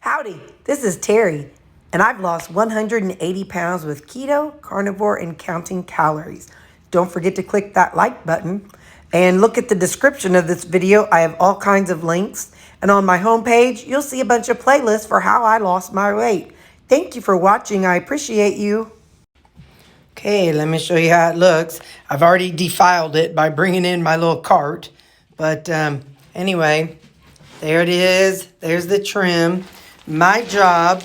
Howdy, this is Terry, and I've lost 180 pounds with keto, carnivore, and counting calories. Don't forget to click that like button and look at the description of this video. I have all kinds of links, and on my homepage, you'll see a bunch of playlists for how I lost my weight. Thank you for watching. I appreciate you. Okay, let me show you how it looks. I've already defiled it by bringing in my little cart, but anyway, there it is. There's the trim. My job,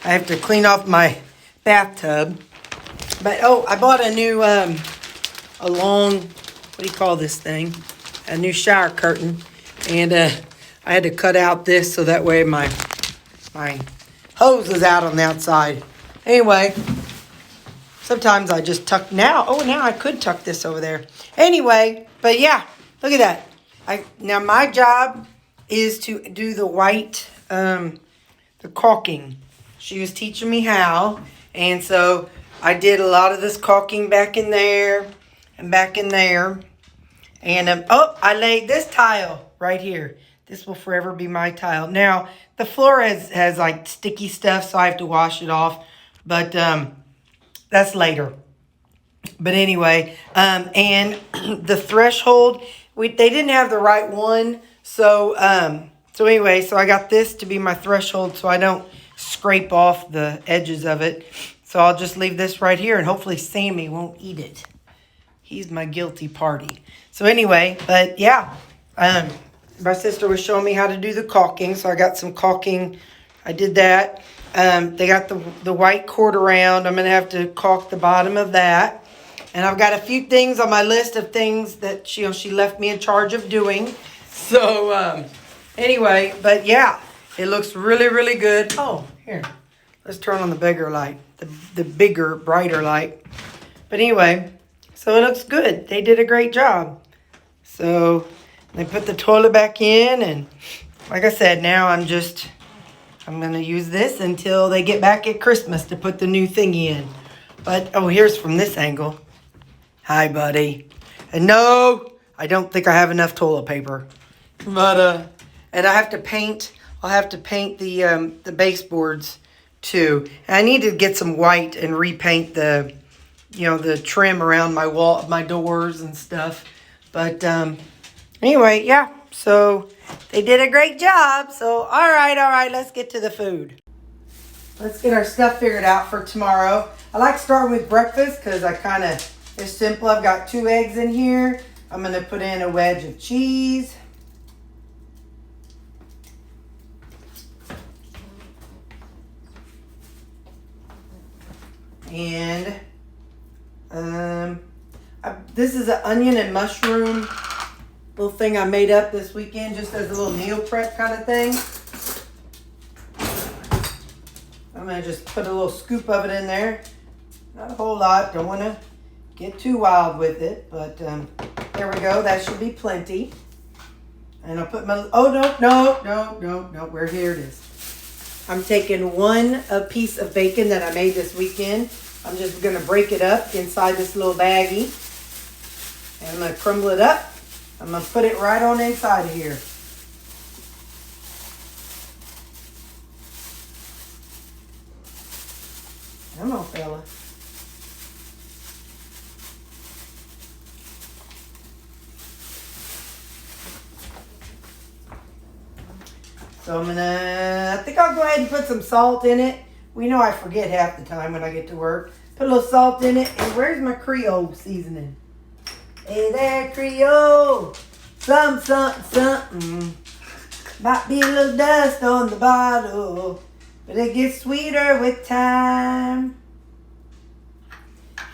I have to clean off my bathtub. But, I bought a new, a long, what do you call this thing? A new shower curtain. And I had to cut out this so that way my hose is out on the outside. Anyway, sometimes I just tuck now. Oh, now I could tuck this over there. Anyway, but yeah, look at that. Now my job is to do the white, the caulking. She was teaching me how, and so I did a lot of this caulking back in there and back in there. And I laid this tile right here. This will forever be my tile. Now the floor has like sticky stuff, so I have to wash it off, but that's later. But anyway, and the threshold, they didn't have the right one, so anyway, so I got this to be my threshold so I don't scrape off the edges of it. So I'll just leave this right here, and hopefully Sammy won't eat it. He's my guilty party. So anyway, but yeah, my sister was showing me how to do the caulking, so I got some caulking. I did that. They got the white cord around. I'm going to have to caulk the bottom of that. And I've got a few things on my list of things that she left me in charge of doing. So anyway, but yeah, it looks really, really good. Oh, here, let's turn on the bigger light, the bigger, brighter light. But anyway, so it looks good. They did a great job. So they put the toilet back in, and like I said, now I'm going to use this until they get back at Christmas to put the new thingy in. But, here's from this angle. Hi, buddy. And no, I don't think I have enough toilet paper. But, and I have to paint, I'll have to paint the baseboards too. And I need to get some white and repaint the trim around my wall, my doors and stuff. But, anyway, yeah, so they did a great job. So, all right, let's get to the food. Let's get our stuff figured out for tomorrow. I like starting with breakfast because it's simple. I've got 2 eggs in here. I'm going to put in a wedge of cheese. And this is an onion and mushroom little thing I made up this weekend just as a little meal prep kind of thing. I'm going to just put a little scoop of it in there. Not a whole lot. Don't want to get too wild with it. But there we go. That should be plenty. And I'll put my... Oh, no. Where here it is. I'm taking a piece of bacon that I made this weekend. I'm just going to break it up inside this little baggie. And I'm going to crumble it up. I'm going to put it right on inside of here. Come on, fella. So I think I'll go ahead and put some salt in it. We know I forget half the time when I get to work. Put a little salt in it. And where's my Creole seasoning? Hey there, Creole. Something. Might be a little dust on the bottle, but it gets sweeter with time.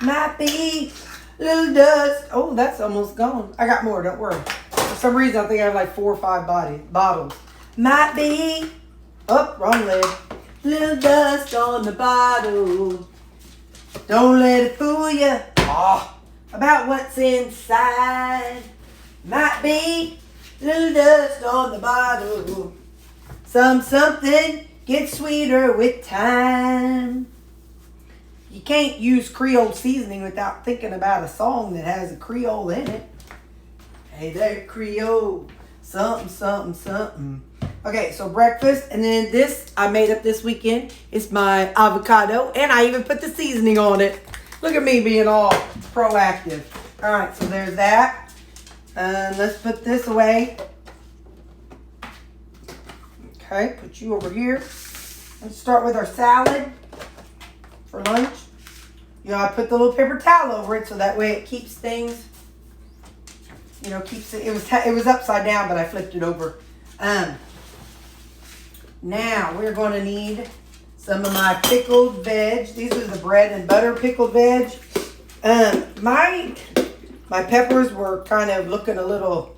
Might be a little dust. Oh, that's almost gone. I got more, don't worry. For some reason, I think I have like 4 or 5 bottles. Might be, wrong lid. Little dust on the bottle. Don't let it fool you. About what's inside. Might be little dust on the bottle. Something gets sweeter with time. You can't use Creole seasoning without thinking about a song that has a Creole in it. Hey there, Creole. Something. Okay, so breakfast, and then this I made up this weekend. It's my avocado, and I even put the seasoning on it. Look at me being all proactive. All right, so there's that. Let's put this away. Okay, put you over here. Let's start with our salad for lunch. You know, I put the little paper towel over it so that way it keeps things, you know, keeps it. It was upside down, but I flipped it over. Now we're going to need some of my pickled veg. These are the bread and butter pickled veg. My peppers were kind of looking a little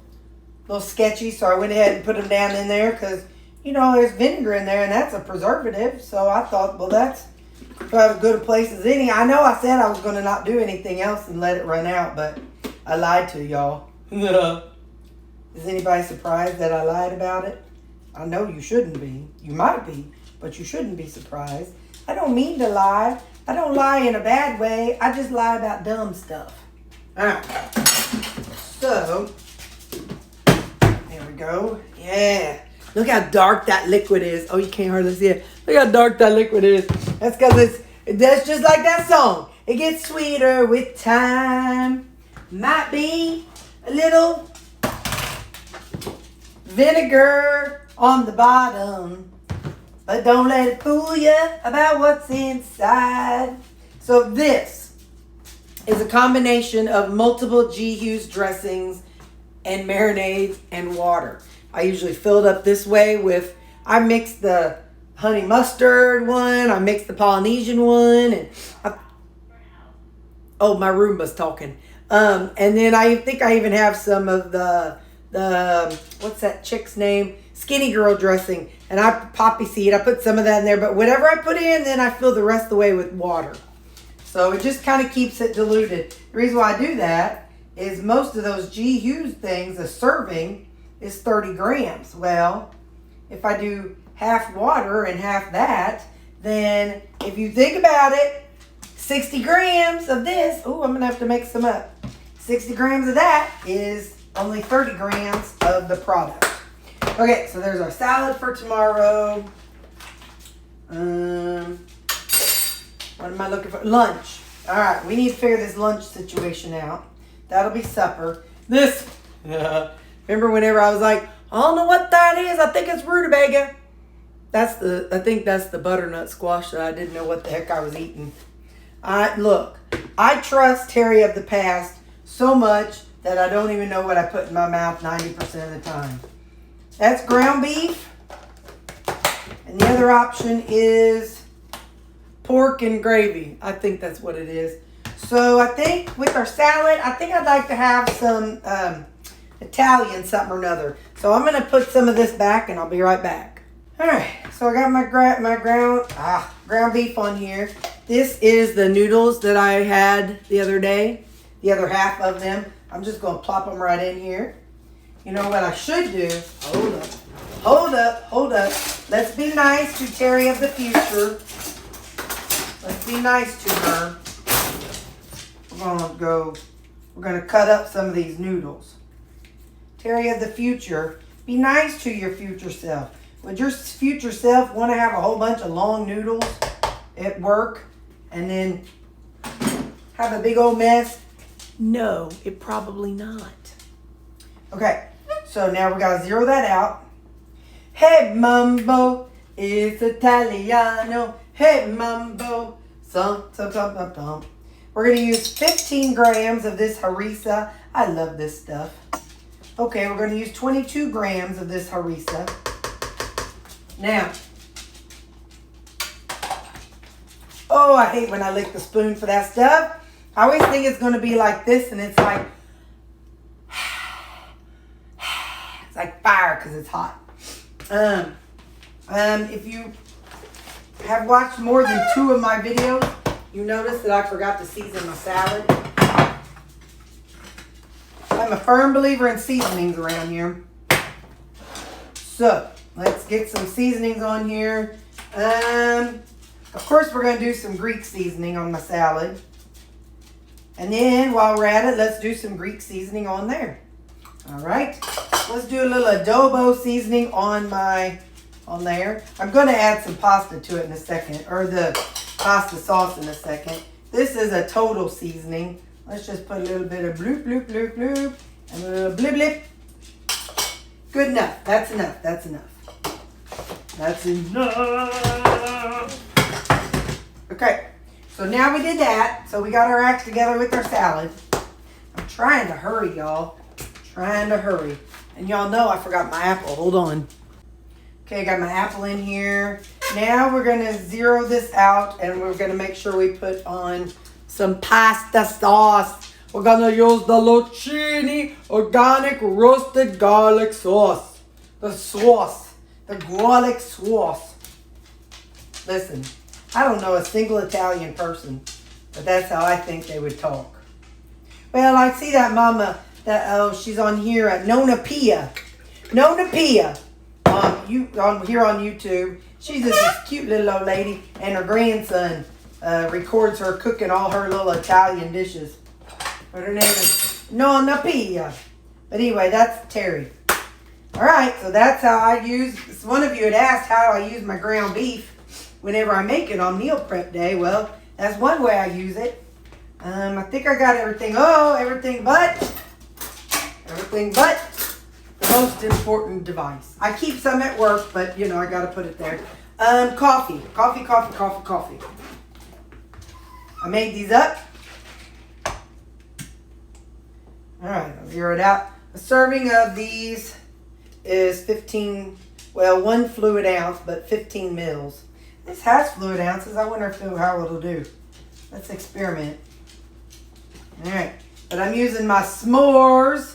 sketchy, so I went ahead and put them down in there because, you know, there's vinegar in there and that's a preservative. So I thought, well, that's about as good a place as any. I know I said I was going to not do anything else and let it run out, but I lied to y'all. Is anybody surprised that I lied about it? I know you shouldn't be. You might be, but you shouldn't be surprised. I don't mean to lie. I don't lie in a bad way. I just lie about dumb stuff. All right. So, there we go. Yeah. Look how dark that liquid is. Oh, you can't hardly see it. Look how dark that liquid is. That's because that's just like that song. It gets sweeter with time. Might be a little vinegar on the bottom, but don't let it fool you about what's inside. So this is a combination of multiple G. Hughes dressings and marinades and water. I usually fill it up this way with, I mix the honey mustard one, I mix the Polynesian one, and oh, my Roomba's talking. And then I think I even have some of the what's that chick's name? Skinny Girl dressing. And poppy seed. I put some of that in there. But whatever I put in, then I fill the rest of the way with water. So it just kind of keeps it diluted. The reason why I do that is most of those G. Hughes things, a serving is 30 grams. Well, if I do half water and half that, then if you think about it, 60 grams of this, oh, I'm going to have to make some up. 60 grams of that is only 30 grams of the product. Okay, so there's our salad for tomorrow. What am I looking for? Lunch. All right, we need to figure this lunch situation out. That'll be supper. This, remember whenever I was like, I don't know what that is. I think it's rutabaga. I think that's the butternut squash that I didn't know what the heck I was eating. Look, I trust Terri of the past so much that I don't even know what I put in my mouth 90% of the time. That's ground beef. And the other option is pork and gravy. I think that's what it is. So I think with our salad, I think I'd like to have some Italian something or another. So I'm going to put some of this back and I'll be right back. All right, so I got my ground beef on here. This is the noodles that I had the other day, the other half of them. I'm just going to plop them right in here. You know what I should do? Hold up. Let's be nice to Terri of the future. Let's be nice to her. We're going to cut up some of these noodles. Terri of the future, be nice to your future self. Would your future self want to have a whole bunch of long noodles at work and then have a big old mess? No, it probably not. Okay, so now we got to zero that out. Hey, mambo, it's Italiano. Hey, mambo, We're going to use 15 grams of this harissa. I love this stuff. Okay, we're going to use 22 grams of this harissa. Now, oh, I hate when I lick the spoon for that stuff. I always think it's going to be like this, and it's like fire because it's hot. If you have watched more than 2 of my videos, you notice that I forgot to season my salad. I'm a firm believer in seasonings around here. So, let's get some seasonings on here. Of course, we're going to do some Greek seasoning on my salad. And then, while we're at it, let's do some Greek seasoning on there. All right. let's do a little adobo seasoning on there. I'm going to add some pasta to it in a second, or the pasta sauce in a second. This is a total seasoning. Let's just put a little bit of bloop, bloop, bloop, bloop, and a little blip, blip. Good enough. That's enough. That's enough. That's enough. Okay, so now we did that. So we got our act together with our salad. I'm trying to hurry, y'all. Trying to hurry. And y'all know I forgot my apple. Hold on. Okay, I got my apple in here. Now we're going to zero this out, and we're going to make sure we put on some pasta sauce. We're going to use the Lucchini organic roasted garlic sauce. The sauce. The garlic sauce. Listen, I don't know a single Italian person, but that's how I think they would talk. Well, I see that mama, she's on here at Nona Pia. Nona Pia. Here on YouTube. She's this cute little old lady, and her grandson records her cooking all her little Italian dishes. But her name is Nonna Pia. But anyway, that's Terri. Alright, so that's how I use, one of you had asked how I use my ground beef whenever I make it on meal prep day. Well, that's one way I use it. I think I got everything. Everything but the most important device. I keep some at work, but I got to put it there. Coffee. I made these up. All right, I'll zero it out. A serving of these is 1 fluid ounce, but 15 mils. This has fluid ounces. I wonder how it'll do. Let's experiment. All right, but I'm using my s'mores.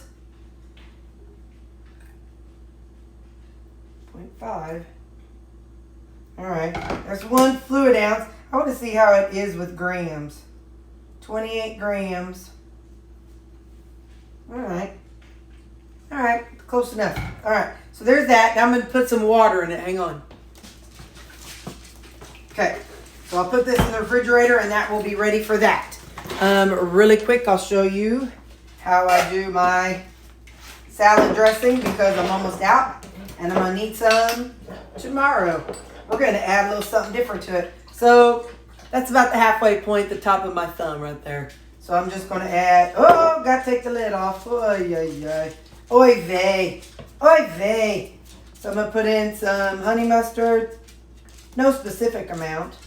0.5. All right, that's 1 fluid ounce. I want to see how it is with grams. 28 grams. All right, close enough. All right, so there's that. Now I'm going to put some water in it. Hang on. Okay, so I'll put this in the refrigerator, and that will be ready for that. Really quick, I'll show you how I do my salad dressing because I'm almost out, and I'm going to need some tomorrow. We're going to add a little something different to it. So that's about the halfway point, the top of my thumb right there. So I'm just going to add, got to take the lid off. Oy vey. So I'm going to put in some honey mustard. No specific amount,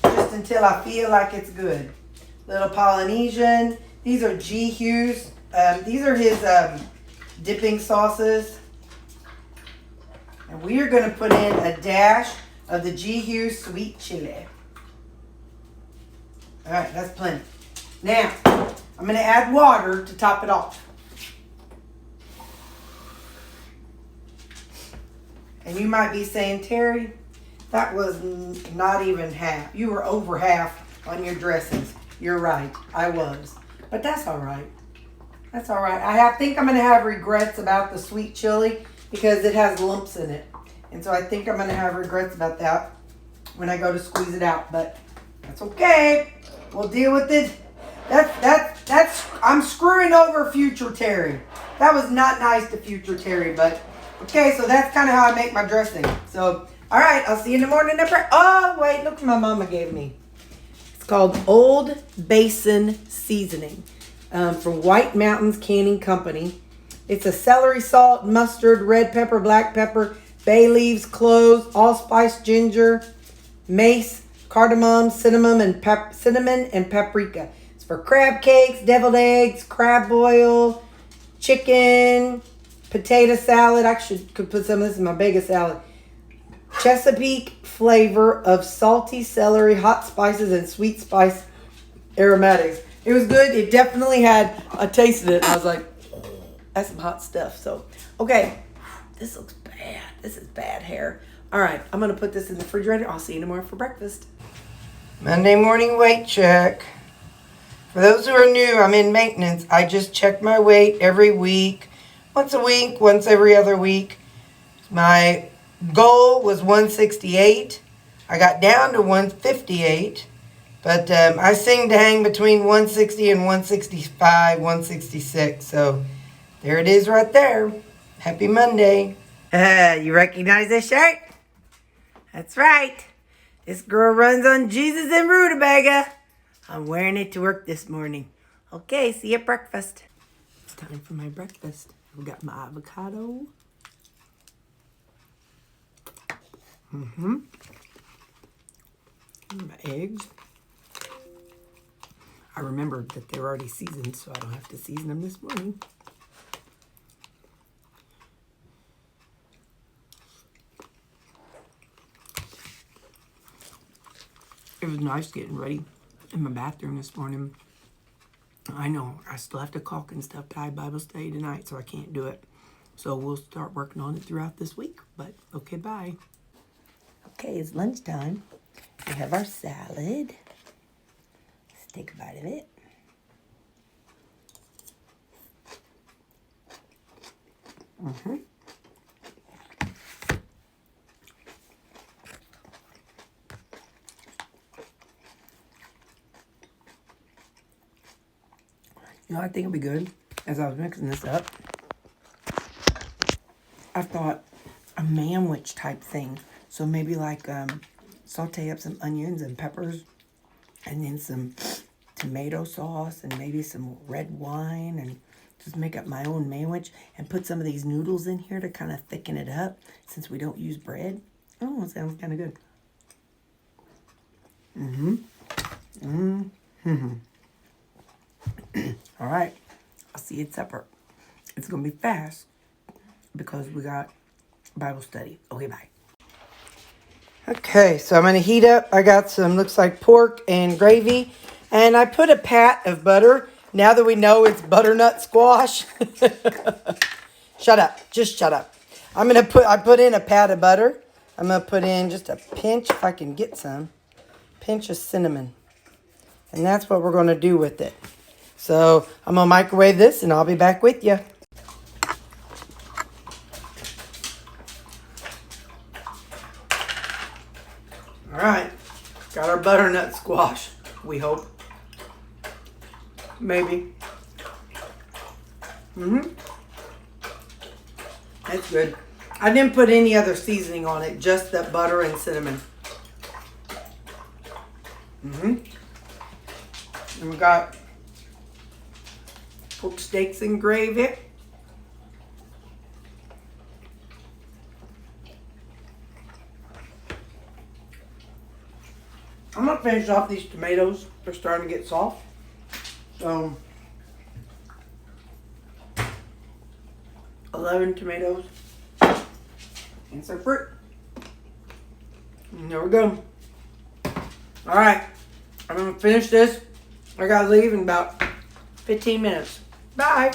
just until I feel like it's good. Little Polynesian. These are G. Hughes. These are his dipping sauces. And we are going to put in a dash of the G. Hughes sweet chili. All right, that's plenty. Now, I'm going to add water to top it off. And you might be saying, Terri, that was not even half. You were over half on your dressings. You're right. I was. But that's all right. That's all right. I think I'm going to have regrets about the sweet chili because it has lumps in it. And so I think I'm going to have regrets about that when I go to squeeze it out. But that's okay. We'll deal with it. I'm screwing over future Terri. That was not nice to future Terri, but okay, so that's kind of how I make my dressing. So, all right, I'll see you in the morning. Oh, wait, look what my mama gave me. It's called Old Basin Seasoning from White Mountains Canning Company. It's a celery salt, mustard, red pepper, black pepper, bay leaves, cloves, allspice, ginger, mace, cardamom, cinnamon, and paprika. It's for crab cakes, deviled eggs, crab boil, chicken, potato salad. I could put some of this in my bagel salad. Chesapeake flavor of salty celery, hot spices, and sweet spice aromatics. It was good. It definitely had, I tasted it. I was like, that's some hot stuff. So, okay, this looks bad. This is bad hair. All right, I'm going to put this in the refrigerator. I'll see you tomorrow for breakfast. Monday morning weight check. For those who are new, I'm in maintenance. I just check my weight every week. Once a week, once every other week. My goal was 168. I got down to 158. But I sing to hang between 160 and 165, 166. So there it is right there. Happy Monday. You recognize this shirt? That's right. This girl runs on Jesus and rutabaga. I'm wearing it to work this morning. Okay, see you at breakfast. It's time for my breakfast. I've got my avocado. And my eggs. I remembered that they were already seasoned, so I don't have to season them this morning. It was nice getting ready in my bathroom this morning. I know I still have to caulk and stuff to Bible study tonight, so I can't do it. So we'll start working on it throughout this week. But okay, bye. Okay, it's lunchtime. We have our salad. Let's take a bite of it. You know, I think it'd be good, as I was mixing this up, I thought a manwich type thing. So maybe like saute up some onions and peppers and then some tomato sauce and maybe some red wine and just make up my own manwich and put some of these noodles in here to kind of thicken it up since we don't use bread. Oh, it sounds kind of good. All right, I'll see you at supper. It's going to be fast because we got Bible study. Okay, bye. Okay, so I'm going to heat up. I got some, looks like pork and gravy. And I put a pat of butter. Now that we know it's butternut squash. Shut up. Just shut up. I put in a pat of butter. I'm going to put in just a pinch, if I can get some, pinch of cinnamon. And that's what we're going to do with it. So I'm going to microwave this and I'll be back with you. All right, got our butternut squash, we hope. Maybe. That's good. I didn't put any other seasoning on it, just the butter and cinnamon. And we got pork steaks and gravy. I'm going to finish off these tomatoes. They're starting to get soft. So, 11 tomatoes and some fruit. And there we go. All right. I'm going to finish this. I got to leave in about 15 minutes. Bye.